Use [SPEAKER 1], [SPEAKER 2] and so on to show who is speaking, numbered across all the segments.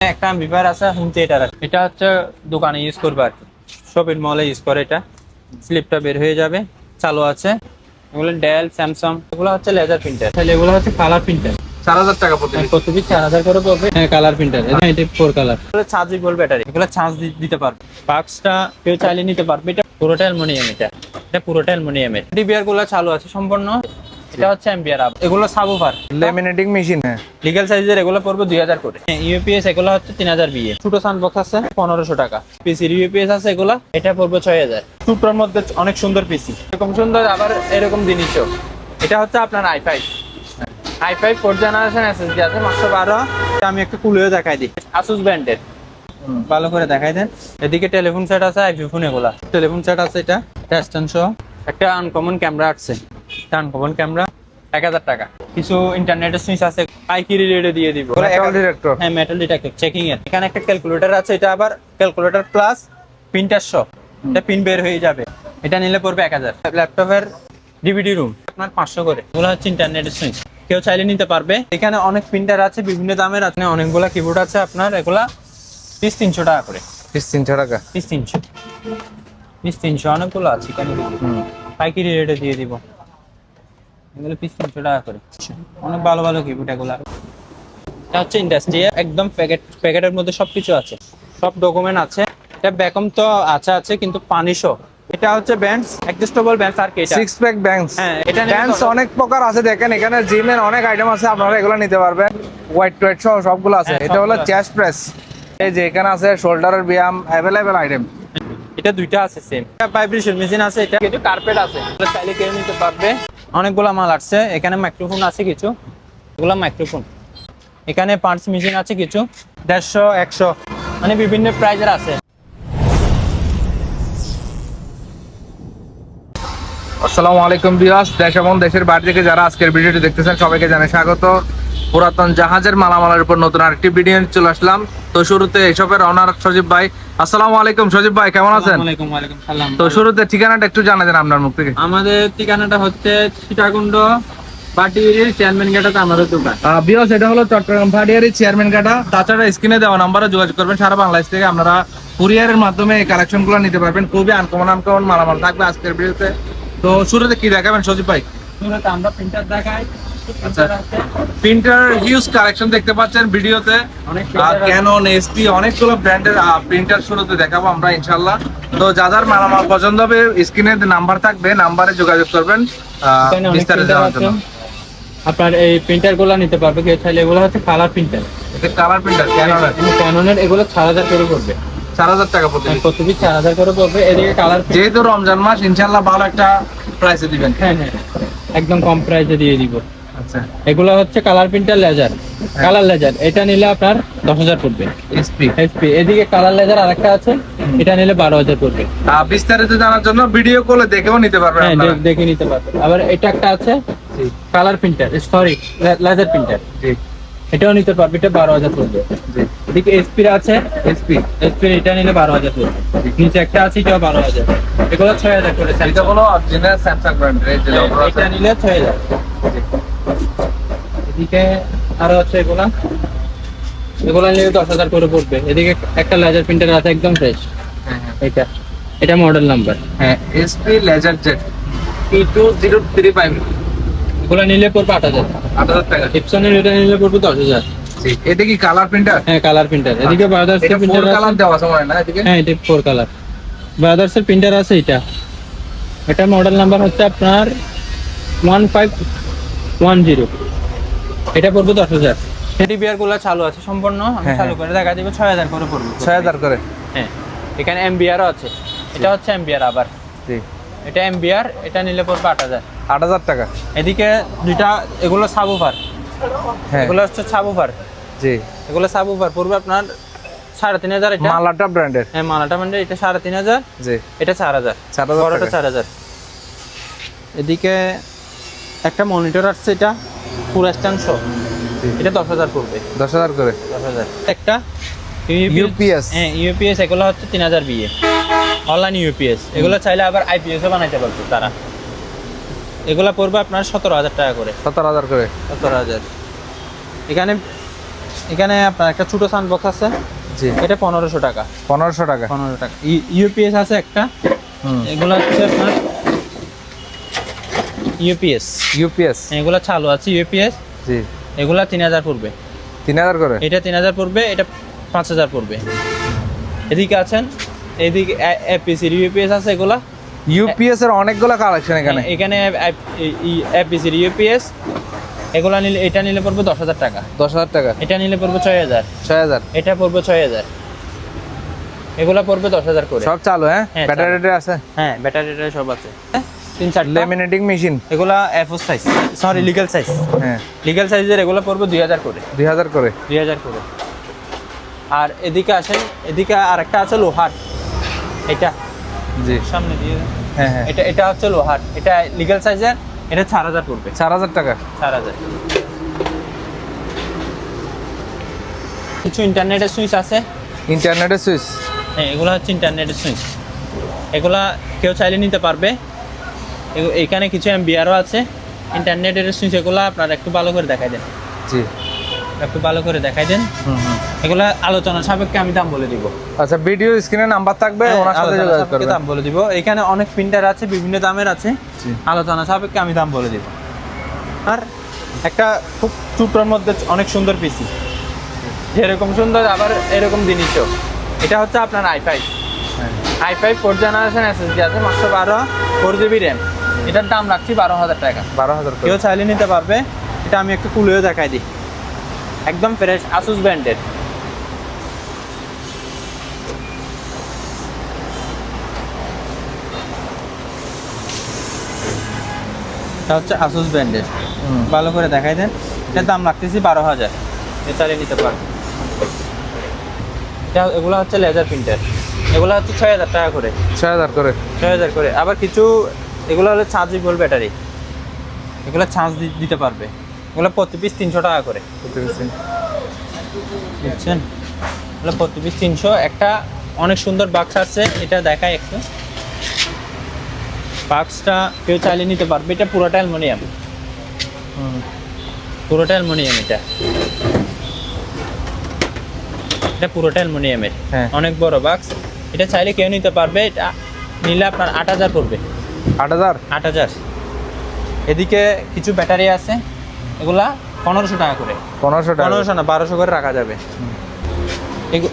[SPEAKER 1] একটা এম্পলিফায়ার আছে, home theatre. এটা হচ্ছে দোকানে ইউজ করবে আর কি, শপিং মলে ইউজ করে। এটা স্লিপটা বের হয়ে যাবে, চালু আছে। এগুলো ডেল, স্যামসাং, এগুলো হচ্ছে লেজার প্রিন্টার। তাহলে এগুলো হচ্ছে কালার প্রিন্টার।
[SPEAKER 2] 4000 টাকা প্রতি
[SPEAKER 1] প্রতি 4000 করে পড়বে। কালার প্রিন্টার, এটা 4 কালার। এগুলো চার্জেবল ব্যাটারি, এগুলো চার্জ দিতে পারবে। বাক্সটা কেউ চাইলে নিতে পারবে। এটা পুরোটা অ্যালুমিনিয়াম। এটা পুরোটা অ্যালুমিনিয়ামের। ডিবিআর গুলো চালু আছে সম্পূর্ণ। এটা হচ্ছে এম্পিয়ার আপ। এগুলো সাবউফার,
[SPEAKER 2] লেমিনেটিং মেশিন। হ্যাঁ,
[SPEAKER 1] লিগ্যাল সাইজের। এগুলো পড়বে 2000 করে। ইউপিএস এগুলো হচ্ছে 3000 বিএ। ছোট সাউন্ড বক্স আছে 1500 টাকা। পিসির ইউপিএস আছে এগুলো, এটা পড়বে 6000। ছোটর মধ্যে অনেক সুন্দর পিসি, এরকম সুন্দর আবার এরকম জিনিসও। এটা হচ্ছে আপনার i5 4th জেনারেশন এসএসডি আছে 512। আমি একটু খুলে দেখাই দিই। আসুস ব্র্যান্ডের, ভালো করে দেখাই দেন। এদিকে টেলিফোন সেট আছে, আইফোন। এগুলা টেলিফোন সেট আছে। এটা টেস্টেন সহ একটা আনকমন ক্যামেরা আছে। এটা আনকমন ক্যামেরা 1000 টাকা। কিছু ইন্টারনেটের সুইচ আছে, পাইকারি রেটে দিয়ে দিব।
[SPEAKER 2] Metal detector.
[SPEAKER 1] হ্যাঁ, মেটাল ডিটেক্টর চেকিং এর। এখানে একটা ক্যালকুলেটর আছে। এটা আবার ক্যালকুলেটর প্লাস প্রিন্টার সহ। এটা পিন বের হয়ে যাবে। এটা নিলে পড়বে 1000। ল্যাপটপের ডিভিডি রুম আপনার 500 করে। এগুলো হচ্ছে ইন্টারনেটের সুইচ, কেউ চাইলে নিতে পারবে। এখানে অনেক প্রিন্টার আছে, বিভিন্ন দামের আছে। অনেকগুলা কিবোর্ড আছে আপনার। এগুলা পিস 300 টাকা করে।
[SPEAKER 2] পিস 300 টাকা।
[SPEAKER 1] পিস 300 অনেকগুলো আছে এখানে। পাইকারি রেটে দিয়ে দিব। এগুলো পিস 300 টাকা করে। অনেক ভালো ভালো কিবোর্ড এগুলো। এটা হচ্ছে ইন্ডাস্ট্রি, একদম প্যাকেটের মধ্যে সবকিছু আছে, সব ডকুমেন্ট আছে। এটা ব্যাকম তো আছে কিন্তু পানি সহ। এটা হচ্ছে ব্যান্ডস, অ্যাডজাস্টেবল ব্যান্ডস। আর কি এটা
[SPEAKER 2] 6 প্যাক ব্যাংকস।
[SPEAKER 1] হ্যাঁ, এটা
[SPEAKER 2] ব্যাংকস অনেক প্রকার আছে। দেখেন এখানে জিমের অনেক আইটেম আছে, আপনারা এগুলো নিতে পারবেন। হোয়াইট সহ সবগুলো আছে।
[SPEAKER 1] হ্যাঁ,
[SPEAKER 2] এটা হলো
[SPEAKER 1] সবগুলো
[SPEAKER 2] চেস্ট প্রেস। এই যে এখানে আছে শোল্ডারের ব্যায়াম, अवेलेबल আইটেম।
[SPEAKER 1] এটা দুইটা আছে সেম। ভাইব্রেশন মেশিন আছে। এটা কিছু কার্পেট আছে, এটা চাইলে কেউ নিতে পারবে। অনেকগুলা মাল আসছে। এখানে মাইক্রোফোন আছে কিছু, এগুলা মাইক্রোফোন। এখানে পার্টস মেশিন আছে কিছু 150, 100, মানে বিভিন্ন প্রাইজের আছে।
[SPEAKER 2] আসসালামু আলাইকুম ভিউয়ার্স, দেশ এবং দেশের বাইরে থেকে যারা আজকের ভিডিওটি দেখতেছেন সবাইকে জানাই স্বাগত। পুরাতন জাহাজের মালামালের উপর নতুন আরেকটি ভিডিও নিয়ে চলে আসলাম। তো শুরুতে এসবের অনার সজীব ভাই। আসসালামু আলাইকুম সজীব ভাই, কেমন আছেন?
[SPEAKER 1] ওয়ালাইকুম সালাম।
[SPEAKER 2] তো শুরুতে ঠিকানাটা একটু জানা দেন আপনার মুখ থেকে।
[SPEAKER 1] আমাদের ঠিকানাটা হচ্ছে সীতাকুণ্ড পাটিয়ারির চেয়ারম্যান গেটাতে আমাদের দোকান।
[SPEAKER 2] ভিউয়ার্স, এটা হলো চট্টগ্রাম পাটিয়ারি চেয়ারম্যান কাটা। তাছাড়া স্ক্রিনে দেওয়া নাম্বারে যোগাযোগ করবেন। সারা বাংলাদেশ থেকে আপনারা কুরিয়ারের মাধ্যমে এই কালেকশনগুলো নিতে পারবেন। খুবই আনকমন মালামাল থাকবে আজকের ভিডিওতে। তো শুরুতে কি দেখাবেন সজীব ভাই?
[SPEAKER 1] শুরুতে আমরা প্রিন্টার দেখাই।
[SPEAKER 2] আচ্ছা, প্রিন্টার হিউজ কালেকশন দেখতে পাচ্ছেন ভিডিওতে। ক্যানন, এসপি, অনেকগুলো ব্র্যান্ডের প্রিন্টার শুরুতে দেখাবো আমরা ইনশাআল্লাহ। তো যাদের মালামাল পছন্দ হবে স্ক্রিনে নাম্বার থাকবে, নাম্বারে যোগাযোগ করবেন বিস্তারিত জানার জন্য।
[SPEAKER 1] আপনার এই প্রিন্টার গুলো নিতে পারবে কেউ চাইলে। এগুলো হচ্ছে কালার প্রিন্টার।
[SPEAKER 2] এটা কালার প্রিন্টার
[SPEAKER 1] ক্যাননের। এগুলো 4000 করে পড়বে।
[SPEAKER 2] 4000 টাকা প্রতি
[SPEAKER 1] পিস 4000 করে পড়বে। এদিকে কালার,
[SPEAKER 2] যেহেতু রমজান মাস ইনশাআল্লাহ ভালো একটা প্রাইসে দিবেন।
[SPEAKER 1] হ্যাঁ, একদম কম প্রাইসে দিয়ে দিব।
[SPEAKER 2] আচ্ছা,
[SPEAKER 1] এগুলো হচ্ছে colour printer laser, colour laser. এটা নিলে আপনার 10000 পড়বে।
[SPEAKER 2] এসপি।
[SPEAKER 1] এদিকে কালার লেজার আরেকটা আছে, এটা নিলে 12000 পড়বে।
[SPEAKER 2] বিস্তারিত জানার জন্য ভিডিও কলে দেখেও নিতে পারবেন
[SPEAKER 1] হ্যাঁ,
[SPEAKER 2] আপনারা।
[SPEAKER 1] দেখে নিতে পারবেন। আবার এটা একটা আছে colour printer, sorry laser printer.
[SPEAKER 2] জি,
[SPEAKER 1] এটাও নিতে পারবে। এটা 12000 পড়বে।
[SPEAKER 2] জি।
[SPEAKER 1] এদিকে এসপি আছে, এসপি এটা নিলে 12000 পড়বে। নিচে একটা আছে, এটাও 12000। এগুলো 6000 করে।
[SPEAKER 2] এটা হলো অরিজিনাল স্যামসাং ব্র্যান্ডের। এই যে লোগো আছে,
[SPEAKER 1] এটা নিলে 6000। এদিকে আরো আছে এগুলো নিলে 10000 করে পড়বে। এদিকে একটা লেজার প্রিন্টার আছে একদম ফ্রেশ।
[SPEAKER 2] হ্যাঁ,
[SPEAKER 1] এটা মডেল নাম্বার।
[SPEAKER 2] হ্যাঁ, এসপি লেজার জেট P2035।
[SPEAKER 1] এগুলো নিলে পড়বে 8000।
[SPEAKER 2] 8000 টাকা।
[SPEAKER 1] ইপসনের এটা নিলে পড়বে 10000।
[SPEAKER 2] জি, এটা কি কালার প্রিন্টার?
[SPEAKER 1] হ্যাঁ, কালার প্রিন্টার। এদিকে ব্রাদার্স এর প্রিন্টার আছে।
[SPEAKER 2] কালার দেওয়া আছে মনে হয় না এদিকে?
[SPEAKER 1] হ্যাঁ, এটা 4 কালার। ব্রাদার্স এর প্রিন্টার আছে এটা মডেল নাম্বার হচ্ছে আপনার 1510। এটা পড়বে 10000। ডিবিআর গুলো চালু আছে সম্পূর্ণ। আমি চালু করে দেখা দিব। 6000 করে পড়বে।
[SPEAKER 2] 6000 করে।
[SPEAKER 1] হ্যাঁ, এখানে এমবিআরও আছে। এটা হচ্ছে এমবিআর আবার।
[SPEAKER 2] জি,
[SPEAKER 1] এটা এমবিআর। এটা নিলে পড়বে 8000।
[SPEAKER 2] 8000 টাকা।
[SPEAKER 1] এদিকে দুইটা, এগুলো সাবউফার।
[SPEAKER 2] হ্যাঁ,
[SPEAKER 1] এগুলো হচ্ছে সাবউফার।
[SPEAKER 2] জি।
[SPEAKER 1] এগুলো সাবউফার পড়বে আপনার 3500। এটা
[SPEAKER 2] মালাটা ব্র্যান্ডের।
[SPEAKER 1] হ্যাঁ, মালাটা মানে এটা 3500।
[SPEAKER 2] জি,
[SPEAKER 1] এটা 4000।
[SPEAKER 2] 4000
[SPEAKER 1] বড়টা
[SPEAKER 2] টাকা।
[SPEAKER 1] 4000। এদিকে একটা মনিটর আসছে, এটা পুরো স্ট্যান্ড সহ। এটা 10000 পড়বে।
[SPEAKER 2] 10000 করে।
[SPEAKER 1] 10000। একটা
[SPEAKER 2] ইউপিএস।
[SPEAKER 1] হ্যাঁ, ইউপিএস। এগুলো হচ্ছে 3000 বিএ, অনলাইন ইউপিএস। এগুলো চাইলে আবার আইপিএসও বানাইতে পারবে তারা। এগুলো পড়বে আপনার 17000 টাকা করে।
[SPEAKER 2] 17000 করে।
[SPEAKER 1] 17000। এখানে এখানে আপনার একটা ছোট সাউন্ড বক্স আছে,
[SPEAKER 2] জি
[SPEAKER 1] এটা 1500 টাকা।
[SPEAKER 2] 1500 টাকা।
[SPEAKER 1] 1500 টাকা। ইউপিএস আছে একটা, এগুলো হচ্ছে আপনার ইউপিএস।
[SPEAKER 2] ইউপিএস
[SPEAKER 1] এগুলো চালু আছে ইউপিএস,
[SPEAKER 2] জি
[SPEAKER 1] এগুলা 3000 পড়বে।
[SPEAKER 2] 3000 করে?
[SPEAKER 1] এটা 3000 পড়বে, এটা 5000 পড়বে। এদিকে আছেন, এদিকে এপিসির ইউপিএস আছে এগুলা।
[SPEAKER 2] ইউপিএস এর অনেকগুলো কালেকশন এখানে।
[SPEAKER 1] এখানে এপিসির ইউপিএস এগুলা নিলে, এটা নিলে পড়বে 10000 টাকা।
[SPEAKER 2] 10000 টাকা।
[SPEAKER 1] এটা নিলে পড়বে 6000।
[SPEAKER 2] 6000।
[SPEAKER 1] এটা পড়বে 6000। এগুলা পড়বে 10000 করে।
[SPEAKER 2] সব চালু? হ্যাঁ,
[SPEAKER 1] হ্যাঁ,
[SPEAKER 2] ব্যাটারি আছে?
[SPEAKER 1] হ্যাঁ, ব্যাটারি সব আছে। 3-4টা
[SPEAKER 2] লেমিনেটিং মেশিন।
[SPEAKER 1] এগুলা A4 size, sorry legal size.
[SPEAKER 2] হ্যাঁ,
[SPEAKER 1] লিগ্যাল সাইজের এগুলো পড়বে 2000 করে।
[SPEAKER 2] 2000 করে?
[SPEAKER 1] 2000 করে। আর এদিকে আসেন, এদিকে আরেকটা আছে লোহার, এটা
[SPEAKER 2] জি
[SPEAKER 1] সামনে দিয়ে।
[SPEAKER 2] হ্যাঁ হ্যাঁ,
[SPEAKER 1] এটা হচ্ছে লোহার, এটা লিগ্যাল সাইজের, এটা 4000 পড়বে।
[SPEAKER 2] 4000 টাকা।
[SPEAKER 1] 4000। কিছু ইন্টারনেটের সুইচ আছে।
[SPEAKER 2] ইন্টারনেটের সুইচ?
[SPEAKER 1] হ্যাঁ, এগুলো হচ্ছে ইন্টারনেটের সুইচ। এগুলা কেউ চাইলে নিতে পারবে। এখানে কিছু এমবিআরও আছে। ইন্টারনেটের সুইচ এগুলো আপনারা একটু ভালো করে দেখাই দেন।
[SPEAKER 2] জি,
[SPEAKER 1] একটু ভালো করে দেখাই দেন। এগুলা আলোচনা সাপেক্ষে আমি দাম বলে দিব।
[SPEAKER 2] আচ্ছা, ভিডিও স্ক্রিনে নাম্বার থাকবে, ওনার সাথে
[SPEAKER 1] আলোচনা
[SPEAKER 2] যোগাযোগ
[SPEAKER 1] সাপেক্ষে
[SPEAKER 2] করবেন।
[SPEAKER 1] দাম বলে দিব। এখানে অনেক প্রিন্টার আছে, বিভিন্ন দামের আছে। আলোচনা সাপেক্ষে আমি দাম বলে দিব। আর একটা খুব ছোটর মধ্যে অনেক সুন্দর পিসি, যেরকম সুন্দর আবার এরকম জিনিসও। এটা হচ্ছে আপনার i5। i5 4th generation SSD আছে, 512 4GB র্যাম। এটার দাম রাখছি 12000 টাকা।
[SPEAKER 2] 12000
[SPEAKER 1] কেউ চাইলে নিতে পারবে। এটা আমি একটু খুলেও দেখাই দিই, একদম ফ্রেশ আসুস ব্র্যান্ডের। এটা হচ্ছে আসুস ব্র্যান্ডের, ভালো করে দেখাই দেন। এটার দাম রাখতেছি 12000। এ চাইলে নিতে পারবে। এটা এগুলো হচ্ছে লেজার প্রিন্টার, এগুলো হচ্ছে 6000 টাকা করে।
[SPEAKER 2] 6000 করে?
[SPEAKER 1] 6000 করে। আবার কিছু এগুলো হলো চার্জেবল ব্যাটারি, এগুলো চার্জ দিতে পারবে। এগুলো প্রতি পিস 300 টাকা করে। বুঝছেন? এগুলো প্রতি পিস 300। একটা অনেক সুন্দর বাক্স আছে, এটা দেখাই একটু। বাক্সটা কেউ চাইলে নিতে পারবে। এটা পুরোটা অ্যালুমিনিয়াম, পুরোটা অ্যালুমিনিয়াম। এটা পুরোটা অ্যালুমিনিয়ামের, অনেক বড় বাক্স। এটা চাইলে কেউ নিতে পারবে। এটা নিলে আপনার 8000 পড়বে।
[SPEAKER 2] 8000?
[SPEAKER 1] 8000। এদিকে কিছু ব্যাটারি আছে, এগুলা 1500 টাকা করে।
[SPEAKER 2] 1500 টাকা?
[SPEAKER 1] 1500 না, 1200 করে রাখা যাবে।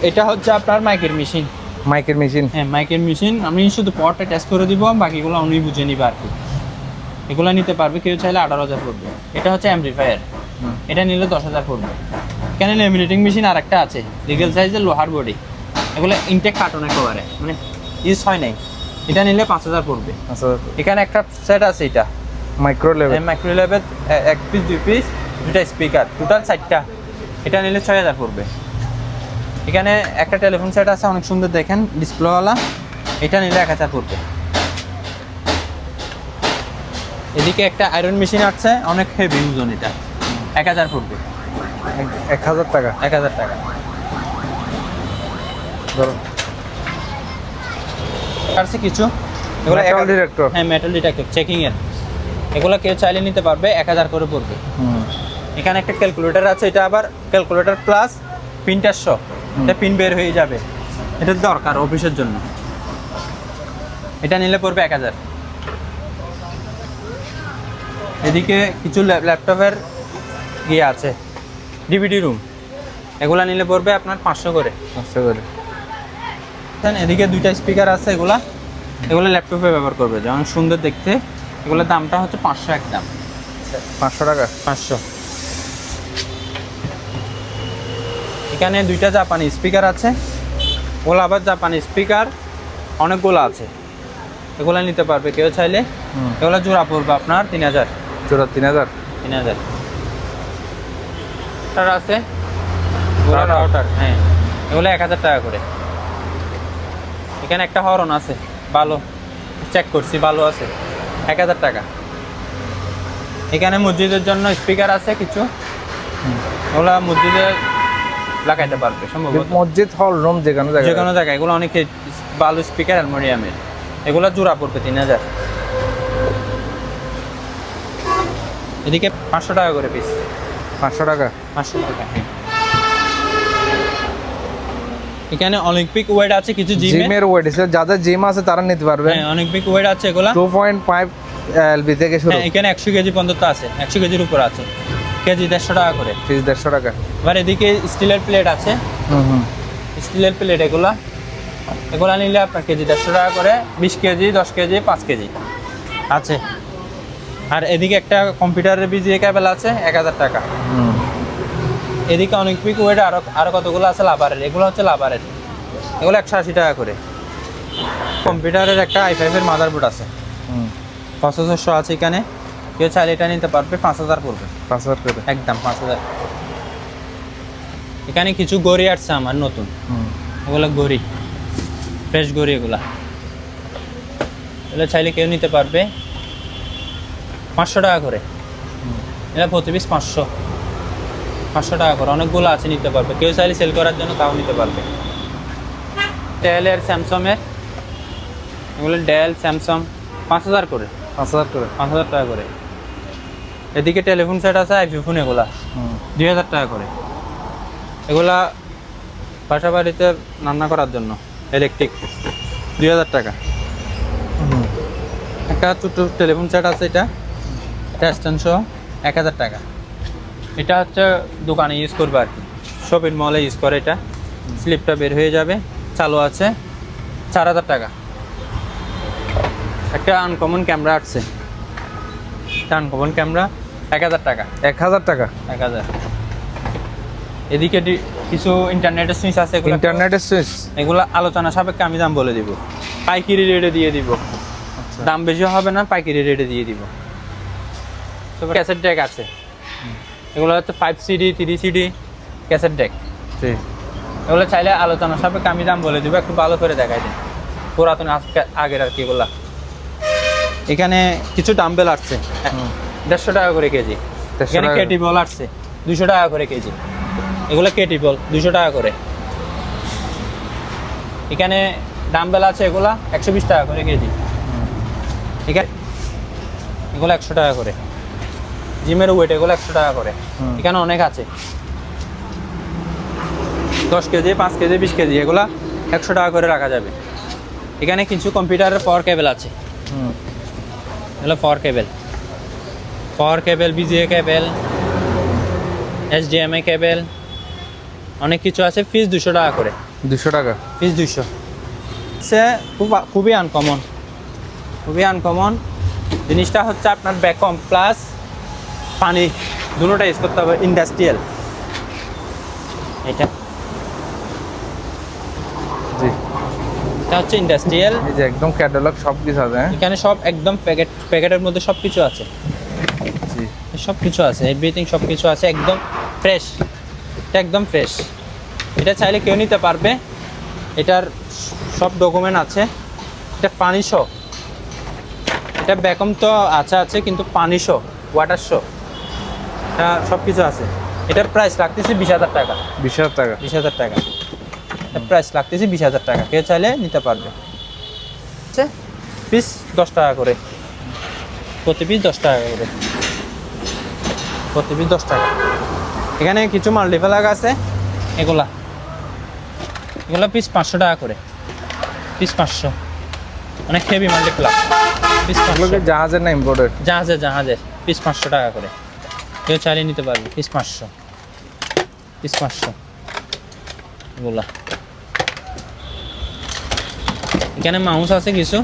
[SPEAKER 1] এটা হচ্ছে আপনার মাইকের মেশিন।
[SPEAKER 2] মাইকের মেশিন?
[SPEAKER 1] হ্যাঁ, মাইকের মেশিন। আমি শুধু পটটা টেস্ট করে দিব, বাকিগুলো উনি বুঝে নিবে আর কি। এগুলো নিতে পারবে, কেউ চাইলে 18000 পড়বে। এটা হচ্ছে অ্যাম্পলিফায়ার, এটা নিলে 10000 পড়বে। এখানে লেমিনেটিং মেশিন আর একটা আছে, লিগ্যাল সাইজের লোহার বডি। এগুলো ইনটেক কার্টন একেবারে, মানে ইউজ হয় নাই। এটা নিলে 5000 পড়বে। এখানে একটা সেট আছে, এটা
[SPEAKER 2] micro level.
[SPEAKER 1] Micro level, 1 piece 2 piece 2টা স্পিকার, টোটাল 4টা। এটা নিলে 6000 পড়বে। এখানে একটা টেলিফোন সেট আছে, অনেক সুন্দর দেখেন, ডিসপ্লেওয়ালা। এটা নিলে 1000 পড়বে। এদিকে একটা আয়রন মেশিন আছে, অনেক হেভি ওজন, এটা 1000 পড়বে।
[SPEAKER 2] 1000 টাকা?
[SPEAKER 1] 1000 টাকা। আছে কিছু এগুলো
[SPEAKER 2] মেটাল ডিটেক্টর?
[SPEAKER 1] হ্যাঁ, মেটাল ডিটেক্টর চেকিং এর। এগুলো কেউ চাইলে নিতে পারবে, 1000 করে পড়বে। এখানে একটা ক্যালকুলেটর আছে, এটা আবার ক্যালকুলেটর প্লাস প্রিন্টার সহ। এটা পিন বের হয়ে যাবে, এটা দরকার অফিসের জন্য। এটা নিলে পড়বে 1000। এদিকে কিছু ল্যাপটপের ইয়ে আছে, ডিভিডি রুম। এগুলা নিলে পড়বে আপনার 500 করে।
[SPEAKER 2] 500 করে?
[SPEAKER 1] এদিকে 2টা স্পিকার আছে, এগুলো ল্যাপটপে ব্যবহার করবে, যেমন সুন্দর দেখতে। এগুলোর দামটা হচ্ছে 500 একদম।
[SPEAKER 2] 500 টাকা?
[SPEAKER 1] 500। এখানে 2টা জাপানি স্পিকার আছে, ওগুলো আবার জাপানি স্পিকার অনেকগুলো আছে। এগুলো নিতে পারবে কেউ চাইলে। এগুলো জোড়া পড়বে আপনার 3000।
[SPEAKER 2] জোড়া 3000?
[SPEAKER 1] 3000। রাউটার আছে, রাউটার, হ্যাঁ, এগুলো 1000 টাকা করে। এখানে একটা হরন আছে, ভালো, চেক করছি, ভালো আছে, 1000 টাকা। এখানে মসজিদের জন্য স্পিকার আছে কিছু, ওগুলা মসজিদে লাগাইতে পারবে সম্ভবত।
[SPEAKER 2] মসজিদ, হল রুম, যে কোনো
[SPEAKER 1] জায়গায় এগুলো অনেক ভালো স্পিকার, অ্যালুমিনিয়ামের। এগুলো জোড়া পড়বে 3000। এদিকে 500 টাকা করে পিস।
[SPEAKER 2] 500 টাকা?
[SPEAKER 1] 500 টাকা, হ্যাঁ। এখানে অলিম্পিক ওয়েট আছে কিছু
[SPEAKER 2] জিমের ওয়েট আছে, যাদের জিম আছে তারা নিতে পারবে।
[SPEAKER 1] হ্যাঁ অলিম্পিক ওয়েট আছে এগুলা
[SPEAKER 2] 2.5 এলবি থেকে শুরু।
[SPEAKER 1] হ্যাঁ এখানে 100 কেজি পর্যন্ত আছে, 100 কেজির উপর আছে, কেজি 150 টাকা করে,
[SPEAKER 2] পিস 150 টাকা।
[SPEAKER 1] এবার এদিকে স্টিলের প্লেট আছে, স্টিলের প্লেট এগুলা নিলে আপনার কেজি 150 টাকা করে, 20 কেজি 10 কেজি 5 কেজি আছে। আর এদিকে একটা কম্পিউটারের বিজিএ কেবল আছে 1000 টাকা। এদিকে অলিম্পিক ওয়েট আরো কতগুলো আছে লাভারের, এগুলো হচ্ছে লাভারের, এগুলো 180 টাকা করে। কম্পিউটারের একটা i5 এর মাদারবোর্ড আছে, প্রসেসর আছে এখানে, কেউ চাইলে এটা নিতে পারবে, 5000 পড়বে,
[SPEAKER 2] 5000 করে
[SPEAKER 1] একদম 5000। এখানে কিছু গড়ি আসছে আমার নতুন, এগুলো গড়ি, ফ্রেশ গড়ি এগুলো চাইলে কেউ নিতে পারবে 500 টাকা করে, এটা প্রতি পিস 500 টাকা করে, অনেকগুলো আছে, নিতে পারবে, কেউ চাইলে সেল করার জন্য তাও নিতে পারবে। ডেলের স্যামসাংয়ের এগুলো, ডেল স্যামসাং 5000 করে, 5000 টাকা করে। এদিকে টেলিফোন সেট আছে আইফোন, এগুলা 2000 টাকা করে। এগুলা বাসা বাড়িতে রান্না করার জন্য ইলেকট্রিক, 2000 টাকা। একটা ছোট টেলিফোন সেট আছে, এটা স্ট্যান্ড সহ 1000 টাকা। এটা হচ্ছে দোকানে ইউজ করবে আর কি, শপিং মলে ইউজ করে, এটা স্লিপটা বের হয়ে যাবে, চালু আছে, 4000 টাকা। একটা আনকমন ক্যামেরা আসছে, একটা আনকমন ক্যামেরা 1000 টাকা।
[SPEAKER 2] 1000 টাকা
[SPEAKER 1] 1000। এদিকে কিছু ইন্টারনেটের সুইচ আছে,
[SPEAKER 2] ইন্টারনেটের সুইচ,
[SPEAKER 1] এগুলো আলোচনা সাপেক্ষে আমি দাম বলে দিব, পাইকারি রেটে দিয়ে দিব, দাম বেশি হবে না, পাইকারি রেটে দিয়ে দিব। ক্যাসেট ডেক আছে, এগুলো হচ্ছে 5 CD 3 CD ক্যাসেট ডেক, এগুলো চাইলে আলোচনা সাপেক্ষে আমি দাম বলে দিব, একটু ভালো করে দেখাই দিন, পুরাতন আগের আর কি এগুলা। এখানে কিছু ডাম্বেল আসছে 150 টাকা করে কেজি। এখানে কেটি বল আসছে 200 টাকা করে কেজি, এগুলো কেটি বল 200 টাকা করে। এখানে ডাম্বেল আছে, এগুলা 120 টাকা করে কেজি। এখানে এগুলো 100 টাকা করে, জিমের ওয়েট এগুলো 100 টাকা করে। এখানে অনেক আছে, 10 কেজি 5 কেজি 20 কেজি, এগুলা 100 টাকা করে রাখা যাবে। এখানে কিছু কম্পিউটারের পাওয়ার কেবল আছে, এগুলো পাওয়ার কেবল, বিজিএ কেবল, HDMI কেবল, অনেক কিছু আছে। ফিস 200 টাকা করে,
[SPEAKER 2] 200 টাকা
[SPEAKER 1] ফিস 200। সে খুবই আনকমন জিনিসটা হচ্ছে আপনার ব্যাকম প্লাস পানি দুটোটা ইউজ করতে হবে, ইন্ডাস্ট্রিয়াল। এটা হচ্ছে ইন্ডাস্ট্রিয়াল,
[SPEAKER 2] এই যে একদম ক্যাটালগ সব কিছু আছে।
[SPEAKER 1] এখানে সব একদম প্যাকেটের মধ্যে সব কিছু আছে, সব কিছু আছে, এভরিথিং সব কিছু আছে, একদম ফ্রেশ, এটা একদম ফ্রেশ। এটা চাইলে কেউ নিতে পারবে, এটার সব ডকুমেন্ট আছে, এটা পানি শো, এটা ব্যাকম তো আছে কিন্তু পানি শো, ওয়াটার শো, এটা সব কিছু আছে। এটার প্রাইস লাগতেছে 20,000 টাকা।
[SPEAKER 2] 20,000 টাকা
[SPEAKER 1] 20,000 টাকা প্রাইস লাগতেছে, 20,000 টাকা। কেউ চাইলে নিতে পারবে। পিস 10 টাকা করে, প্রতি পিস 10 টাকা করে, প্রতি পিস 10 টাকা। এখানে কিছু মাল্টিপ্লাগ আছে, এগুলা পিস 500 টাকা করে, পিস 500, অনেক হেভি মাল্টিপ্লাগ, পিস 500।
[SPEAKER 2] জাহাজের না ইম্পোর্টেড?
[SPEAKER 1] জাহাজের পিস 500 টাকা করে, কেউ চাইলে নিতে পারবে, পিস 500, পিস 500 এগুলা। এখানে মাউস আছে কিছু,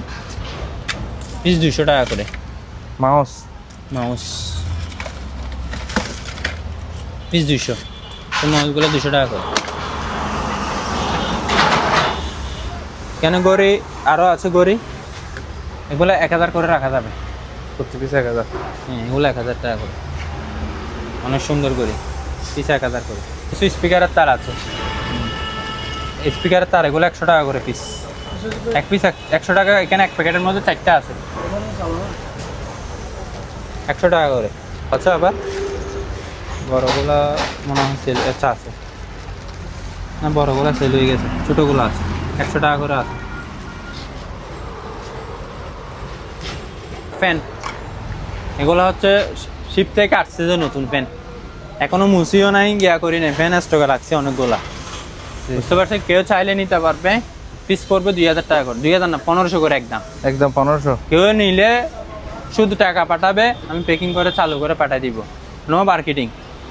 [SPEAKER 1] পিস 200 টাকা করে।
[SPEAKER 2] মাউস
[SPEAKER 1] পিস 200, তো মাউসগুলো 200 টাকা করে। এখানে গড়ি আরও আছে, গড়ি এগুলো 1000 করে রাখা যাবে,
[SPEAKER 2] প্রতি পিস 1000।
[SPEAKER 1] হ্যাঁ এগুলো 1000 টাকা করে, অনেক সুন্দর গড়ি, পিস 1000 করে। কিছু স্পিকারের তার আছে, স্পিকারের তার এগুলো 100 টাকা করে পিস, এক পিস 100 টাকা। এখানে এক প্যাকেটের মধ্যে 4টা আছে, 100 টাকা করে। আচ্ছা, আবার বড়গুলা মনে হয় সেল আছে না, বড়গুলা সেল হয়ে গেছে, ছোটোগুলো আছে 100 টাকা করে আছে। ফ্যান এগুলো হচ্ছে শিপ থেকে আসছে, যে নতুন ফ্যান, এখনো মুছিও নাই, গিয়া করি নাই, ফ্যান স্টকে রাখছে অনেকগুলা। বুঝতে পারছেন? কেউ চাইলে নিতে পারবে। পিস পড়বে 2000 টাকা করে, 2000 না 1500 করে একদম।
[SPEAKER 2] একদম 1500।
[SPEAKER 1] কেউ নিলে শুধু টাকা পাঠাবে, আমি প্যাকিং করে চালু করে পাঠিয়ে দিব, নো মার্কেটিং,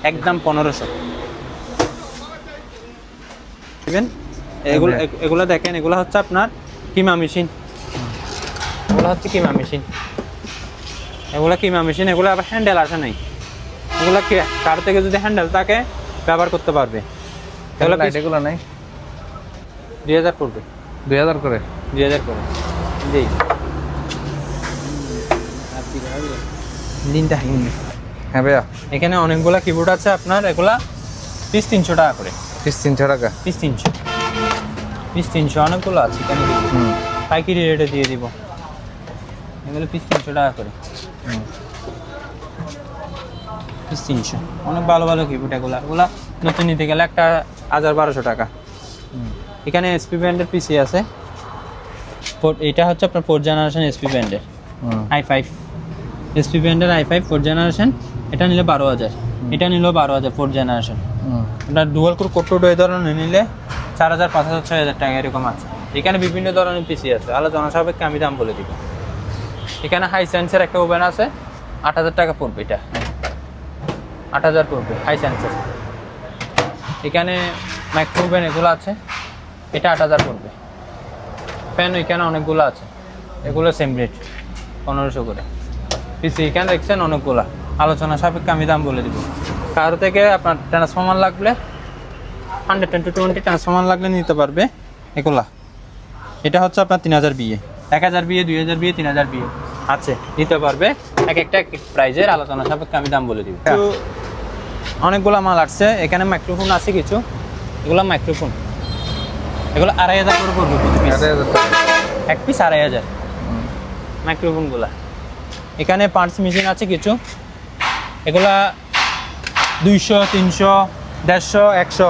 [SPEAKER 1] একদম 1500 দিবেন। এগুলো দেখেন, এগুলো হচ্ছে আপনার কিমা মেশিন, এগুলো হচ্ছে কিমা মেশিন, এগুলো কিমা মেশিন। এগুলো আবার হ্যান্ডেল আসে নাই, এগুলো কার থেকে যদি হ্যান্ডেল থাকে ব্যবহার করতে পারবে। এগুলো
[SPEAKER 2] এগুলো নাই,
[SPEAKER 1] 2000 পড়বে,
[SPEAKER 2] 2000 করে,
[SPEAKER 1] 2000 করে। জি দিনটা
[SPEAKER 2] হ্যাঁ ভাইয়া।
[SPEAKER 1] এখানে অনেকগুলা কিবোর্ড আছে আপনার, এগুলা পিস 300 টাকা করে,
[SPEAKER 2] পিস 300 টাকা,
[SPEAKER 1] পিস 300, পিস 300 অনেকগুলো আছে এখানে। পাইকারি রেটে দিয়ে দিব, এগুলো পিস 300 টাকা করে, পিস 300। অনেক ভালো ভালো কিবোর্ড এগুলা, এগুলা নতুন নিতে গেলে একটা 1200 টাকা। এখানে এসপি ব্র্যান্ডের পিসি আছে, এটা হচ্ছে আপনার 4th জেনারেশন এসপি ব্র্যান্ডের i5, এসপি ব্র্যান্ডের i5 4th জেনারেশন। এটা নিলে 12000, এটা নিলেও 12000 4th জেনারেশন। আপনার ডুয়াল কোর কোট্টোড এই ধরনের নিলে 4000, 5000, 6000 টাকা এরকম আছে। এখানে বিভিন্ন ধরনের পিসি আছে, আলোচনা সাপেক্ষে আমি দাম বলে দিব। এখানে হাই সেন্সের একটা ওভেন আছে, 8000 টাকা পড়বে, এটা 8000 পড়বে হাই সেন্সের। এখানে মাইক্রো ওভেন এগুলো আছে, এটা 8000 পড়বে। ফ্যান এখানে অনেকগুলো আছে, এগুলো সেম রেট 1500 করে পিসি। এখানে দেখছেন অনেকগুলা, আলোচনা সাপেক্ষে আমি দাম বলে দিব। কারো থেকে আপনার ট্রান্সফর্মার লাগলে 110 to 20 ট্রান্সফর্মার লাগলে নিতে পারবে এগুলা। এটা হচ্ছে আপনার 3000 বিয়ে, 1000 বিয়ে, 2000 বিয়ে, 3000 বিয়ে আছে, নিতে পারবে। এক একটা এক এক প্রাইজের, আলোচনা সাপেক্ষে আমি দাম বলে দিব। তো অনেকগুলা মাল আসছে, এখানে মাইক্রোফোন আছে কিছু, এগুলো মাইক্রোফোন, এগুলো 2500 করে পড়বে প্রতি পিস, এক পিস 2500 মাইক্রোফোনগুলা। এখানে পার্টস মেশিন আছে কিছু, এগুলা 200, 300, 150, 100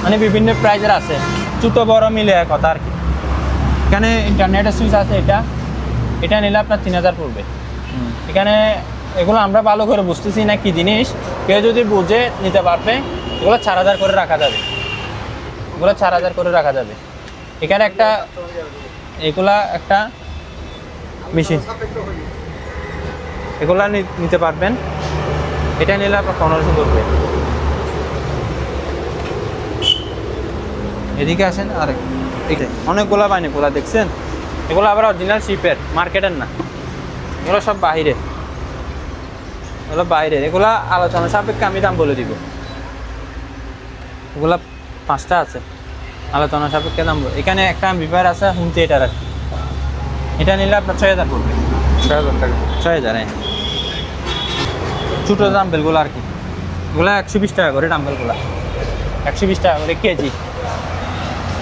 [SPEAKER 1] মানে বিভিন্ন প্রাইজের আছে, ছোটো বড় মিলে এক কথা আর কি। এখানে ইন্টারনেটের সুইচ আছে, এটা নিলে আপনার 3000 পড়বে। এখানে এগুলো আমরা ভালো করে বুঝতেছি না কি জিনিস, কেউ যদি বুঝে নিতে পারবে। এগুলো 4000 করে রাখা যাবে, এগুলো 4000 করে রাখা যাবে। এখানে এগুলা একটা মেশিন, এগুলা নিতে পারবেন। এটা নিলে আপনার 1500 পড়বে। এদিকে আসেন, আর অনেকগুলা বাইনেগুলা দেখছেন, এগুলো আবার অরিজিনাল শিপের, মার্কেটের না, এগুলো সব বাইরে, এগুলো বাইরের। এগুলা আলোচনা সাপেক্ষে আমি দাম বলে দিব। এগুলা 5টা আছে, আলোচনা সাপেক্ষে দাম বলে। এখানে একটা অ্যাম্পলিফায়ার আছে, হোম থিয়েটার আর কি, এটা নিলে আপনার 6000 পড়বে,
[SPEAKER 2] 6000 টাকা,
[SPEAKER 1] 6000। হ্যাঁ, ছোটো ডাম্বেলগুলো আর কি, এগুলো 120 টাকা করে ডাম্বেলগুলো, 120 টাকা করে কেজি,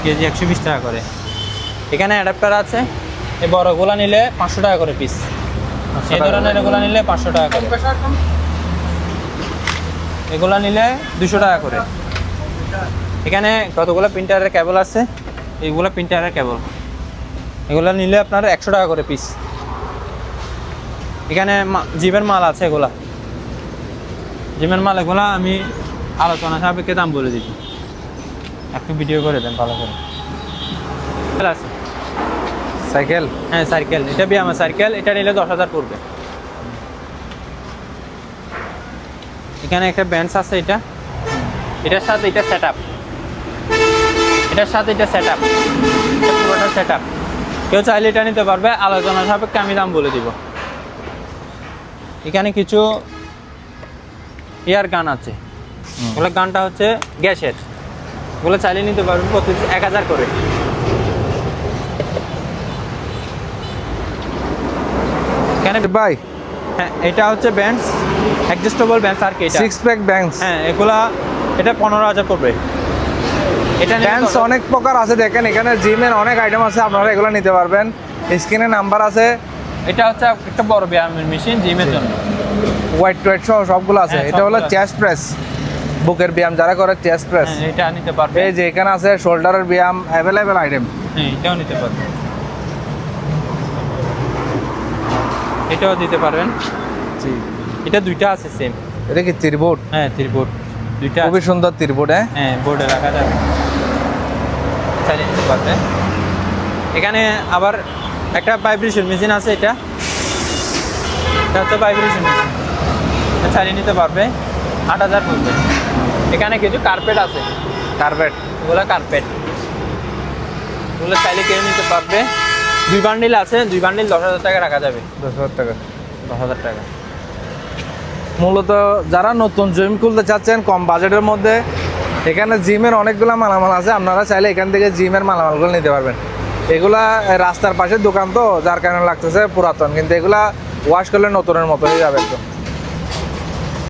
[SPEAKER 1] 120 টাকা করে। এখানে অ্যাডাপ্টার আছে, এই বড়গুলো নিলে 500 টাকা করে পিস, এই ধরনের এগুলো নিলে 500 টাকা করে, এগুলো নিলে 200 টাকা করে। এখানে কতগুলো প্রিন্টারের কেবল আছে, এইগুলো প্রিন্টারের কেবল, এগুলো নিলে আপনার 100 টাকা করে পিস। এখানে জিমের মাল আছে, এগুলা জিমের মাল, এগুলা আমি আলোচনা সাপেক্ষে দাম বলে দিচ্ছি, একটু ভিডিও করে দেন ভালো করে। আছে
[SPEAKER 2] সাইকেল,
[SPEAKER 1] হ্যাঁ সাইকেল, এটা আমার সাইকেল, এটা নিলে 10000 পড়বে। এখানে একটা বেঞ্চ আছে, এটার সাথে এটা সেট আপ, এটার সাথে এটা সেট আপ, পুরোটা সেট আপ। কেউ চাইলে এটা নিতে পারবে, আলোচনা সাপেক্ষে আমি দাম বলে দিব। এখানে কিছু এয়ার গান আছে, ওগুলো গানটা হচ্ছে গ্যাসের, ওগুলো চাইলে নিতে পারবে প্রতি 1000 করে। এখানে
[SPEAKER 2] ভাই
[SPEAKER 1] হ্যাঁ, এটা হচ্ছে ব্যান্ডস, অ্যাডজাস্টেবল ব্যান্ডস আর কি, এটা
[SPEAKER 2] 6 প্যাক ব্যাংকস।
[SPEAKER 1] হ্যাঁ, এগুলা এটা 15000 পড়বে। এটা
[SPEAKER 2] ব্যাংকস অনেক প্রকার আছে, দেখেন এখানে জিমের অনেক আইটেম আছে, আপনারা এগুলো নিতে পারবেন। স্ক্রিনে নাম্বার আছে।
[SPEAKER 1] এটা হচ্ছে একটা বড় ব্যায়ামের মেশিন, জিমের জন্য,
[SPEAKER 2] ওয়েট সহ সবগুলো আছে।
[SPEAKER 1] হ্যাঁ,
[SPEAKER 2] এটা হলো
[SPEAKER 1] সবগুলো।
[SPEAKER 2] চেস্ট প্রেস, বুকের ব্যায়াম যারা করে চেস্ট প্রেস,
[SPEAKER 1] হ্যাঁ, এটা নিতে পারবে।
[SPEAKER 2] এই যে এখানে আছে শোল্ডারের ব্যায়াম, অ্যাভেলেবেল আইটেম।
[SPEAKER 1] হ্যাঁ, এটাও নিতে পারবে, এটাও দিতে পারবেন।
[SPEAKER 2] জি,
[SPEAKER 1] এটা দুইটা আছে সেম।
[SPEAKER 2] এটা কি তিরবোর্ড?
[SPEAKER 1] হ্যাঁ, ত্রিবোর্ড দুইটা
[SPEAKER 2] খুবই সুন্দর তিরবোর্ড।
[SPEAKER 1] হ্যাঁ, বোর্ডে রাখা যাবে। চালিয়ে নিতে পারবে। এখানে আবার একটা ভাইব্রেশন মেশিন আছে, এটা হচ্ছে ভাইব্রেশন মেশিন, চালিয়ে নিতে পারবে, 8,000 পড়বে। এখানে কিছু কার্পেট আছে,
[SPEAKER 2] কার্পেট
[SPEAKER 1] ওগুলো কার্পেট, ওগুলো চাইলে কিনে নিতে পারবে। 2 বান্ডিল আছে, 2 বান্ডিল 10,000 টাকা রাখা যাবে।
[SPEAKER 2] 10,000 টাকা।
[SPEAKER 1] 10,000 টাকা।
[SPEAKER 2] মূলত যারা নতুন জিম খুলতে চাচ্ছেন কম বাজেটের মধ্যে, এখানে জিমের অনেকগুলো মালামাল আছে, আপনারা চাইলে এখান থেকে জিমের মালামালগুলো নিতে পারবেন। এগুলা রাস্তার পাশে দোকান তো, যার কারণে লাগতেছে পুরাতন, কিন্তু এগুলা ওয়াশ করলে নতুনের মতো হয়ে যাবে একদম।